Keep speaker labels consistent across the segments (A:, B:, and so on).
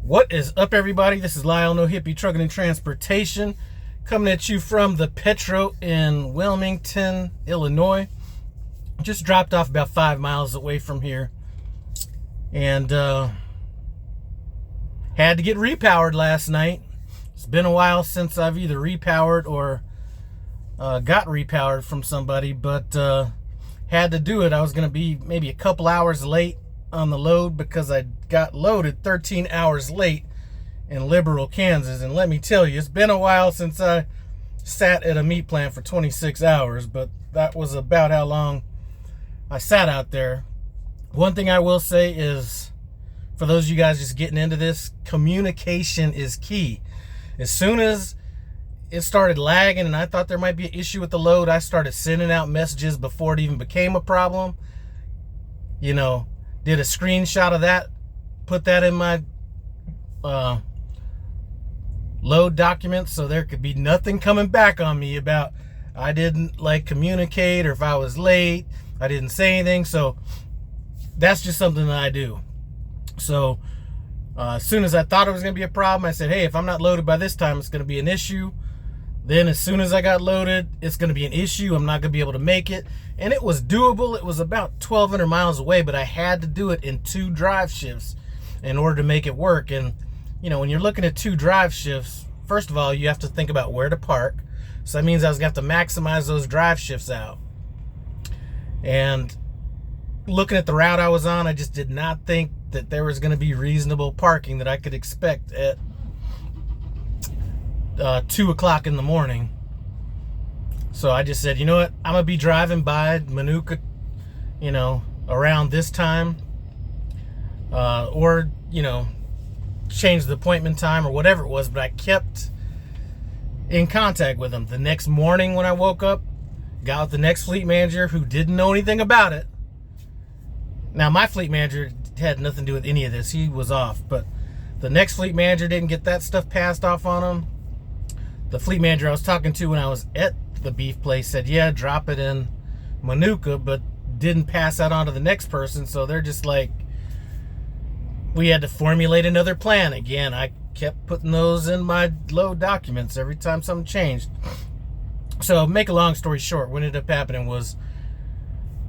A: What is up, everybody? This is Lyle No Hippie Trucking and Transportation, coming at you from the Petro in Wilmington, Illinois. Just dropped off about 5 miles away from here, and had to get repowered last night. It's been a while since I've either repowered or got repowered from somebody, but had to do it. I was going to be maybe a couple hours late on the load because I got loaded 13 hours late in Liberal, Kansas. And let me tell you, it's been a while since I sat at a meat plant for 26 hours, but that was about how long I sat out there. One thing I will say is, for those of you guys just getting into this, communication is key. As soon as it started lagging and I thought there might be an issue with the load, I started sending out messages before it even became a problem. You know, did a screenshot of that, put that in my load documents so there could be nothing coming back on me about I didn't communicate, or if I was late, I didn't say anything. So that's just something that I do. So as soon as I thought it was going to be a problem, I said, hey, if I'm not loaded by this time, it's going to be an issue. Then as soon as I got loaded, it's going to be an issue. I'm not going to be able to make it. And it was doable. It was about 1,200 miles away, but I had to do it in 2 drive shifts in order to make it work. And, you know, when you're looking at 2 drive shifts, first of all, you have to think about where to park. So that means I was going to have to maximize those drive shifts out. And looking at the route I was on, I just did not think that there was going to be reasonable parking that I could expect at 2 o'clock in the morning. So I just said, you know what, I'm gonna be driving by Manuka, you know, around this time, or, you know, change the appointment time or whatever it was. But I kept in contact with him. The next morning when I woke up, got with the next fleet manager who didn't know anything about it. Now, my fleet manager had nothing to do with any of this. He was off. But the next fleet manager didn't get that stuff passed off on him. The fleet manager I was talking to when I was at the beef place said, yeah, drop it in Manuka, but didn't pass that on to the next person. So they're just like, we had to formulate another plan. Again, I kept putting those in my load documents every time something changed. So make a long story short, what ended up happening was,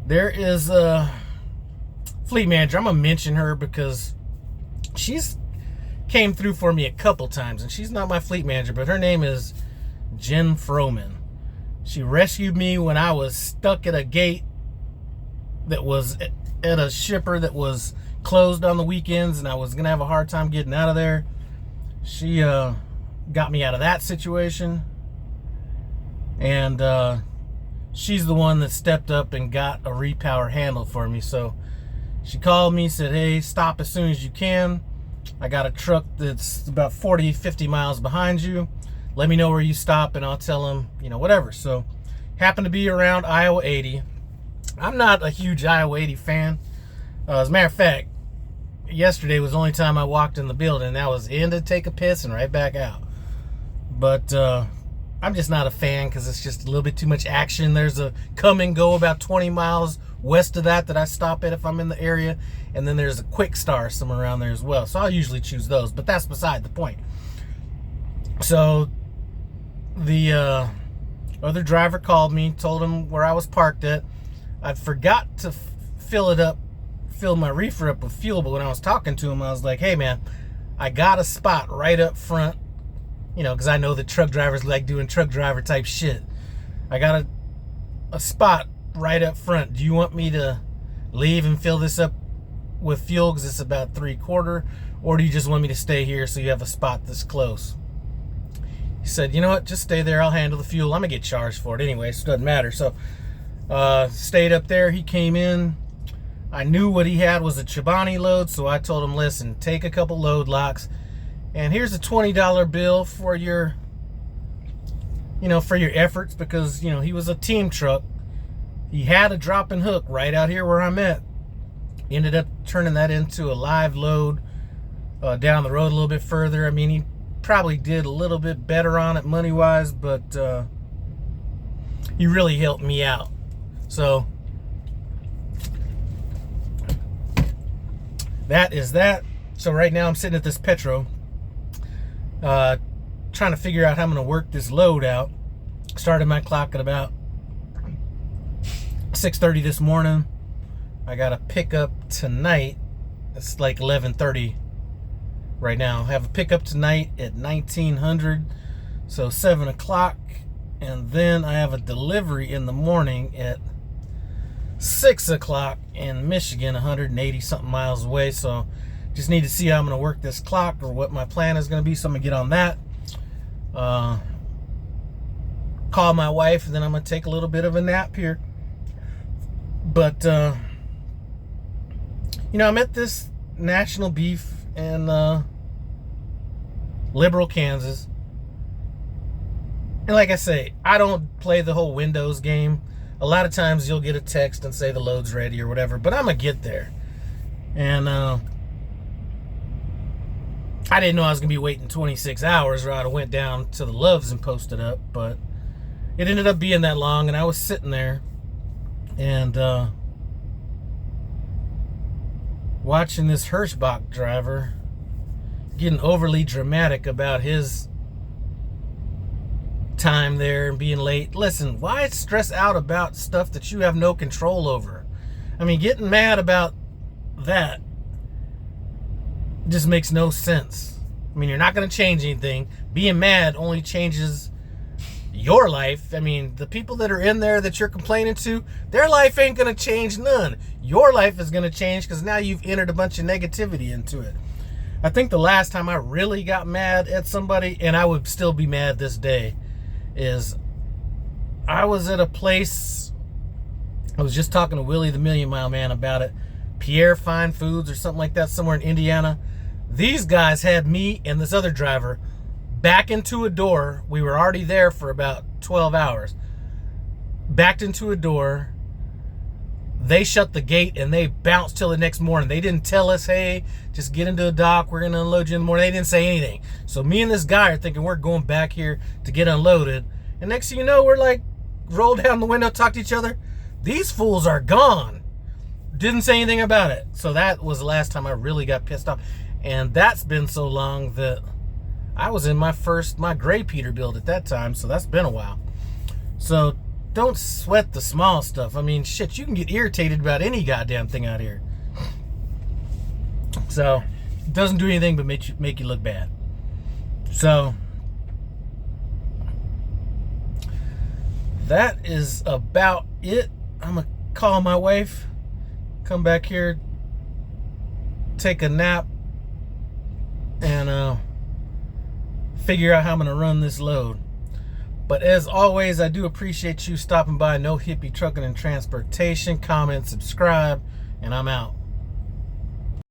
A: there is a fleet manager. I'm going to mention her because she's came through for me a couple times, and she's not my fleet manager, but her name is Jen Froman. She rescued me when I was stuck at a gate that was at a shipper that was closed on the weekends, and I was gonna have a hard time getting out of there. She got me out of that situation, and she's the one that stepped up and got a repower handle for me. So she called me, said, hey, stop as soon as you can. I got a truck that's about 40-50 miles behind you. Let me know where you stop and I'll tell them, you know, whatever. So happened to be around Iowa 80. I'm not a huge Iowa 80 fan. As a matter of fact, yesterday was the only time I walked in the building. That was in to take a piss and right back out. But I'm just not a fan because it's just a little bit too much action. There's a come and go about 20 miles west of that I stop at if I'm in the area. And then there's a Quick Star somewhere around there as well. So I'll usually choose those, but that's beside the point. So the other driver called me, told him where I was parked at. I forgot to fill my reefer up with fuel, but when I was talking to him, I was like, hey man, I got a spot right up front, you know, because I know that truck drivers like doing truck driver type shit. I got a spot right up front. Do you want me to leave and fill this up with fuel because it's about 3/4, or do you just want me to stay here so you have a spot this close? He said, you know what, just stay there, I'll handle the fuel. I'm gonna get charged for it anyway, so it doesn't matter. So stayed up there. He came in. I knew what he had was a Chobani load, so I told him, listen, take a couple load locks, and here's a $20 bill for your, you know, for your efforts, because, you know, he was a team truck. He had a drop and hook right out here where I'm at. Ended up turning that into a live load down the road a little bit further. I mean, he probably did a little bit better on it money-wise, but he really helped me out. So that is that. So right now I'm sitting at this Petro, trying to figure out how I'm going to work this load out. Started my clock at about 6:30 this morning. I got a pickup tonight. It's like 11:30 right now. I have a pickup tonight at 1900, so 7 o'clock. And then I have a delivery in the morning at 6 o'clock in Michigan, 180 something miles away. So just need to see how I'm going to work this clock or what my plan is going to be. So I'm going to get on that. Call my wife, and then I'm going to take a little bit of a nap here. But, you know, I'm at this National Beef in Liberal, Kansas. And like I say, I don't play the whole Windows game. A lot of times you'll get a text and say the load's ready or whatever, but I'm going to get there. And I didn't know I was going to be waiting 26 hours, or I'd have went down to the Loves and posted up, but it ended up being that long, and I was sitting there and watching this Hirschbach driver getting overly dramatic about his time there and being late. Listen, why stress out about stuff that you have no control over? I mean, getting mad about that just makes no sense. I mean, you're not going to change anything. Being mad only changes your life. I mean, the people that are in there that you're complaining to, their life ain't going to change none. Your life is going to change because now you've entered a bunch of negativity into it. I think the last time I really got mad at somebody, and I would still be mad this day, is I was at a place, I was just talking to Willie the Million Mile Man about it, Pierre Fine Foods or something like that, somewhere in Indiana. These guys had me and this other driver back into a door. We were already there for about 12 hours. Backed into a door. They shut the gate and they bounced till the next morning. They didn't tell us, hey, just get into a dock, we're going to unload you in the morning. They didn't say anything. So me and this guy are thinking we're going back here to get unloaded. And next thing you know, we're like, roll down the window, talk to each other. These fools are gone. Didn't say anything about it. So that was the last time I really got pissed off. And that's been so long that I was in my gray Peterbilt at that time. So that's been a while. So don't sweat the small stuff. I mean, shit, you can get irritated about any goddamn thing out here. So it doesn't do anything but make you look bad. So that is about it. I'm going to call my wife, come back here, take a nap, and figure out how I'm going to run this load. But as always, I do appreciate you stopping by No Hippie Trucking and Transportation. Comment, subscribe, and I'm out.